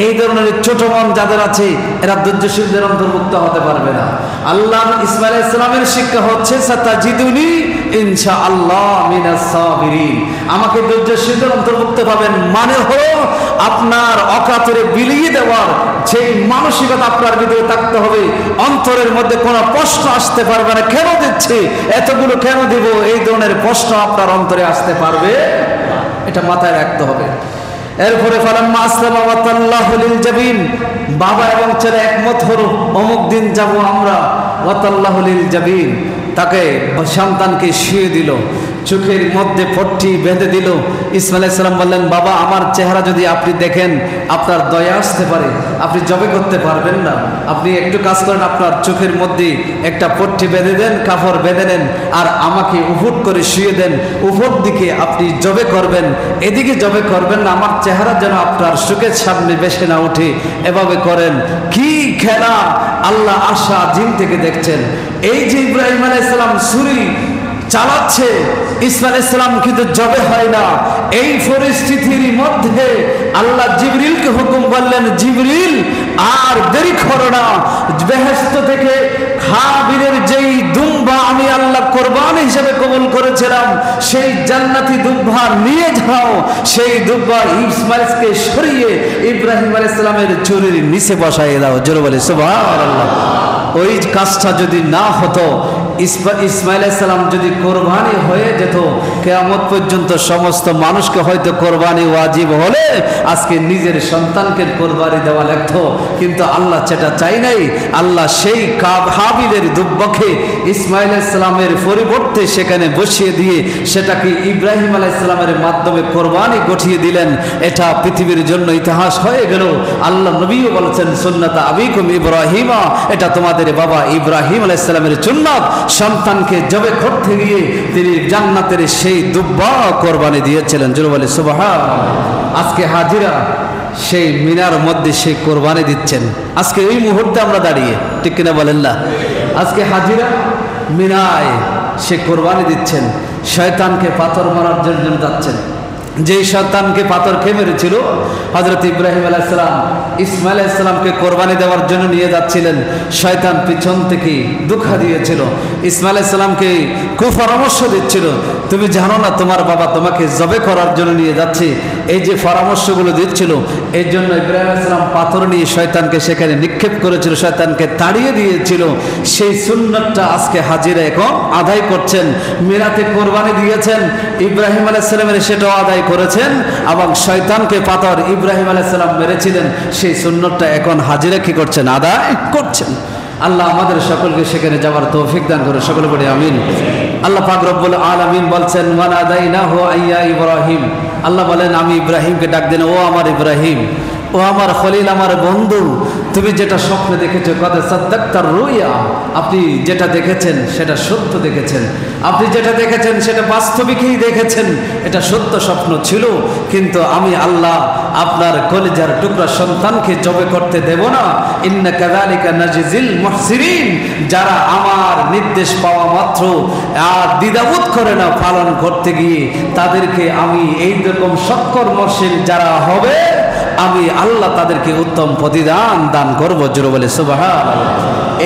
এই ধরনের ছোট মন যাদের আছে এরা ধৈর্যশীলদের অন্তর্ভুক্ত হতে পারবে না। আল্লাহ ইসমাঈল আলাইহিস সালামের শিক্ষা হচ্ছে সাতাজিদুনি ইনশাআল্লাহ মিনাস সাবিরিন, আমাকে ধৈর্যশীলদের অন্তর্ভুক্ত পাবেন। মানে হলো আপনার অকাতরে বিলিয়ে দেওয়ার সেই মানসিকতা আপনার ভিতরে থাকতে হবে। অন্তরের মধ্যে কোনো প্রশ্ন আসতে পারবে না, কেন দিচ্ছে, এতগুলো কেন দিব, এই ধরনের প্রশ্ন আপনার অন্তরে আসতে পারবে, এটা মাথায় রাখতে হবে। এরপরে ফালাম্মা আসলামা ওয়া তাল্লাহু লিল জাবিন, বাবা এবং ছেলে একমত হলো অমুক দিন যাব আমরা। ওয়া তাল্লাহু লিল জাবিন, তাকে সন্তানকে শুয়ে দিল, চোখের মধ্যে পট্টি বেঁধে দিল। ইসমাইল আলাইহিস সালাম বললেন, বাবা আমার চেহারা যদি আপনি দেখেন আপনার দয়া আসতে পারে, আপনি জবে করতে পারবেন না, আপনি একটু কাজ করেন, আপনার চোখের মধ্যে একটা পট্টি বেঁধে দেন, কাপড় বেঁধে নেন, আর আমাকে উপুট করে শুয়ে দেন, উপর দিকে আপনি জবে করবেন, এদিকে জবে করবেন না, আমার চেহারা যেন আপনার চোখের সামনে বেশি না উঠে, এভাবে করেন। কি খেলা আল্লাহ আশা জিন থেকে দেখছেন। এই যে ইব্রাহিম আলাইহিস সালাম ছুরি চালাচ্ছে, ইসমাইল আলাইহিস সালাম কিন্তু জবে হয় না। এই পরিস্থিতির মধ্যে আল্লাহ জিবরিলকে হুকুম করলেন, জিবরিল আর দেরি করো না, বেহেশত থেকে হাবিলের যেই দুম্বা আমি আল্লাহ কোরবানি হিসেবে কবুল করেছিলাম, সেই জান্নাতি দুম্বা নিয়ে যাও, সেই দুম্বা ইসমাইলকে সরিয়ে ইব্রাহিম আলাইহিস সালামের চুরির নিচে বসাইয়ে দাও। জোরে বলে সুবহানাল্লাহ। ওই কাজটা যদি না হতো, ইসমাইল আলাইহিস সালাম যদি কোরবানি হয়ে যেত, কিয়ামত পর্যন্ত সমস্ত মানুষকে হয়তো কোরবানি ওয়াজিব হলে আজকে নিজের সন্তানকে কোরবানি দেওয়া লাগতো, কিন্তু আল্লাহ সেটা চাই নাই। আল্লাহ সেই হাবিলের দুব্বাকে ইসমাইল আলাইহিস সালামের পরিবর্তে সেখানে বসিয়ে দিয়ে সেটাকে ইব্রাহিম আলাইহিস সালামের মাধ্যমে কোরবানি গঠিয়ে দিলেন। এটা পৃথিবীর জন্য ইতিহাস হয়ে গেল। আল্লাহ নবীও বলেছেন, সুন্নাত আবিকুম ইব্রাহিমা, এটা তোমাদের বাবা ইব্রাহিম আলাইহিস সালামের সুন্নাত। সন্তানকে জবে করতে গিয়ে তিনি জান্নাতের সেই দুব্বা কোরবানি দিয়েছিলেন। জোরে বলে সুবহানাল্লাহ। আজকে হাজিরা সেই মিনার মধ্যে সেই কোরবানি দিচ্ছেন। আজকে এই মুহূর্তে আমরা দাঁড়িয়ে, ঠিক কিনা বলেন না? আজকে হাজিরা মিনায় সে কোরবানি দিচ্ছেন, শয়তানকে পাথর মারার জন্য যাচ্ছেন। যেই শয়তানকে পাথর খেয়ে মেরেছিল হযরত ইব্রাহিম আলাইহিস সালাম ইসমাইল আলাইহিস সালামকে কোরবানি দেওয়ার জন্য নিয়ে যাচ্ছিলেন, শয়তান পিছন থেকে ধোঁকা দিয়েছিল, ইসমাইল আলাইহিস সালামকে কুপরামর্শ দিচ্ছিল, তুমি জানো না তোমার বাবা তোমাকে জবে করার জন্য নিয়ে যাচ্ছে। এই যে পরামর্শগুলো দিচ্ছিল, এই জন্য ইব্রাহিম আলাইহিস সালাম পাথর নিয়ে শয়তানকে সেখানে নিক্ষেপ করেছিল, শয়তানকে তাড়িয়ে দিয়েছিল। সেই সুন্নাতটা আজকে হাজিরা এখন আদায় করছেন। মিনাতে কোরবানি দিয়েছেন, ইব্রাহিম আলাইহিস সালামের সেটাও আদায় করেছেন, এবং শয়তানকে পাথর ইব্রাহিম আলাইহিস সালাম মেরেছিলেন, সেই সুন্নাতটা এখন হাজিরা কি করছেন? আদায় করছেন। আল্লাহ আমাদের সকলকে সেখানে যাওয়ার তৌফিক দান করে, সকলে বলি আমিন। আল্লাহ পাক রব্বুল আলামিন বলছেন, ওয়ানাদাইনাহু আইয়া ইব্রাহিম, আল্লাহ বলেন আমি ইব্রাহিমকে ডাক দেন, ও আমার ইব্রাহিম, ও আমার খলিল, আমার বন্ধু, তুমি যেটা স্বপ্নে দেখেছো, কথা সাদ্দাক্তার রুইয়া, আপনি যেটা দেখেছেন সেটা সত্য দেখেছেন, আপনি যেটা দেখেছেন সেটা বাস্তবিকই দেখেছেন, এটা সত্য স্বপ্ন ছিল, কিন্তু আমি আল্লাহ আপনার কলিজার টুকরা সন্তানকে জবে করতে দেব না। ইন্না কাযালিকা নাজিজিল মুহসিনিন, যারা আমার নির্দেশ পাওয়া মাত্র আর দ্বিধাবোধ করে না পালন করতে গিয়ে, তাদেরকে আমি এই রকম সৎকর্মশীল যারা হবে আমি আল্লাহ তাদেরকে উত্তম প্রতিদান দান করব। জোরে বলে সুবহানাল্লাহ।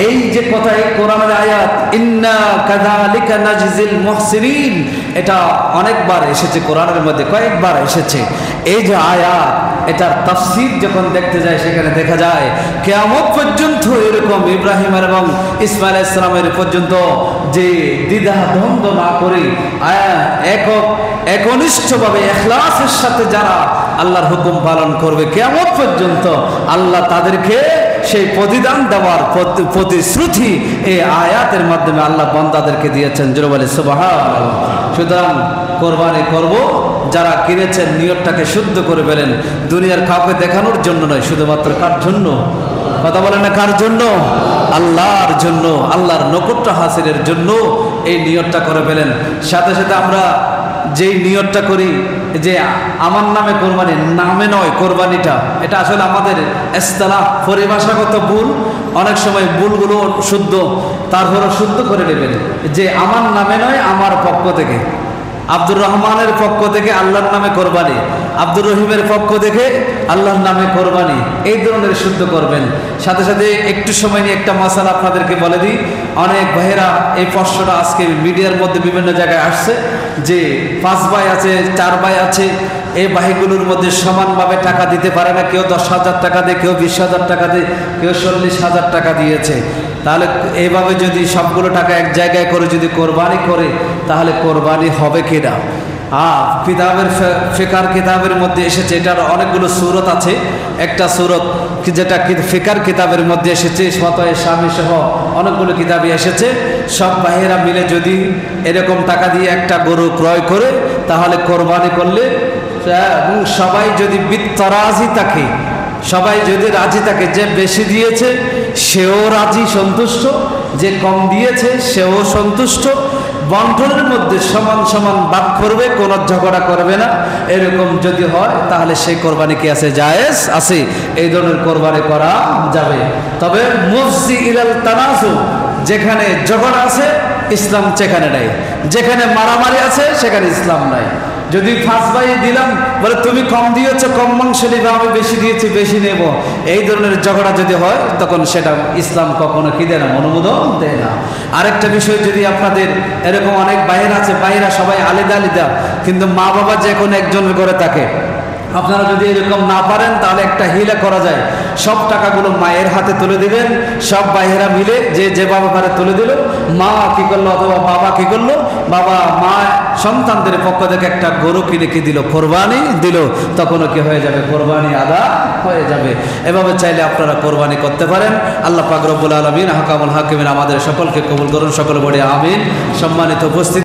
এই যে কথা, এই কোরআনের আয়াত ইন্না কাযালিকা নাজিজিল মুহসিনিন, এটা অনেকবার এসেছে কোরআনের মধ্যে, কয়েকবার এসেছে। এই যে আয়াত, এটার তাফসীর যখন দেখতে যায় সেখানে দেখা যায় কিয়ামত পর্যন্ত এরকম ইব্রাহিম এবং ইসমাইল আলাইহিস সালামের পর্যন্ত যে দ্বিধা দ্বন্দ্ব না করে একনিষ্ঠভাবে ইখলাসের সাথে যারা আল্লাহর হুকুম পালন করবে, কিয়ামত পর্যন্ত আল্লাহ তাদেরকে সেই প্রতিদান দেওয়ার প্রতিশ্রুতি এই আয়াতের মাধ্যমে আল্লাহ বান্দাদেরকে দিয়েছেন। জোরে বলে সুবহানাল্লাহ। সুতরাং কোরবানি করব, যারা কিনেছেন নিয়তটাকে শুদ্ধ করে ফেলেন, দুনিয়ার কাউকে দেখানোর জন্য নয়, শুধুমাত্র কার জন্য? কথা বলেন না, কার জন্য? আল্লাহর জন্য, আল্লাহর নৈকট্য হাসিলের জন্য এই নিয়তটা করে ফেলেন। সাথে সাথে আমরা যেই নিয়তটা করি যে আমার নামে কোরবানি, নামে নয় কোরবানিটা, এটা আসলে আমাদের ইসতিলাহ পরিভাষাগত ভুল। অনেক সময় ভুলগুলো শুদ্ধ, তারপরও শুদ্ধ করে নেবেন যে আমার নামে নয়, আমার পক্ষ থেকে, আব্দুর রহমানের পক্ষ থেকে আল্লাহর নামে কোরবানি, আব্দুর রহিমের পক্ষ থেকে আল্লাহর নামে কোরবানি, এই ধরনের শুদ্ধ করবেন। সাথে সাথে একটু সময় নিয়ে একটা মাসালা আপনাদেরকে বলে দিই। অনেক ভাইয়েরা এই প্রশ্নটা আজকে মিডিয়ার মধ্যে বিভিন্ন জায়গায় আসছে যে 5 ভাই আছে, 4 ভাই আছে, এই ভাইগুলোর মধ্যে সমানভাবে টাকা দিতে পারে না, কেউ 10,000 টাকা দেয়, কেউ 20,000 টাকা দেয়, কেউ 40,000 টাকা দিয়েছে। তাহলে এইভাবে যদি সবগুলো টাকা এক জায়গায় করে যদি কোরবানি করে, তাহলে কোরবানি হবে কিনা? কিতাবের ফিকার কিতাবের মধ্যে এসেছে, এটার অনেকগুলো সূরত আছে। একটা সূরত যেটা ফিকার কিতাবের মধ্যে এসেছে, ফতোয়া শামী সহ অনেকগুলো কিতাবই এসেছে। সব ভাইয়েরা মিলে যদি এরকম টাকা দিয়ে একটা গরু ক্রয় করে তাহলে কোরবানি করলে, এবং সবাই যদি বিত্তরাজি থাকে, সবাই যদি রাজি থাকে, যে বেশি দিয়েছে সেও রাজি সন্তুষ্ট, যে কম দিয়েছে সেও সন্তুষ্ট, বন্টনের মধ্যে সমান সমান ভাগ করবে, কোনো ঝগড়া করবে না, এরকম যদি হয় তাহলে সেই কোরবানি কি আছে? জায়েজ আছে, এই ধরনের কোরবানি করা যাবে। তবে মুফজি ইলাল তানাজু, যেখানে ঝগড়া আছে ইসলাম সেখানে নাই, যেখানে মারামারি আছে সেখানে ইসলাম নাই। যদি ফাঁস ভাই দিলাম, বলে তুমি কম দিয়েছ, কম মাংস নেবে, আমি বেশি দিয়েছি, বেশি নেব, এই ধরনের ঝগড়া যদি হয় তখন সেটা ইসলাম কখনো কি দেয় না? অনুমোদন দেয় না। আরেকটা বিষয়, যদি আপনাদের এরকম অনেক বাইরে আছে, বাইরা সবাই আলাদা আলাদা, কিন্তু মা বাবা যে কোনো একজনের ঘরে থাকে, আপনারা যদি এরকম না পারেন তাহলে একটা হিলা করা যায়, সব টাকাগুলো মায়ের হাতে তুলে দিবেন, সব ভাইয়েরা মিলে যে বাবা পারে তুলে দিল, মা কি করলো অথবা বাবা কি করলো, বাবা মা সন্তানদের পক্ষ থেকে একটা গরু কিনে কি দিল? কোরবানি দিল, তখনও কি হয়ে যাবে? কোরবানি আদা হয়ে যাবে। এভাবে চাইলে আপনারা কোরবানি করতে পারেন। আল্লাহ পাক রব্বুল আলামিন হাকামুল হাকিমিন আমাদের সকলকে কবুল করুন, সকলে বলি আমিন। সম্মানিত উপস্থিতি।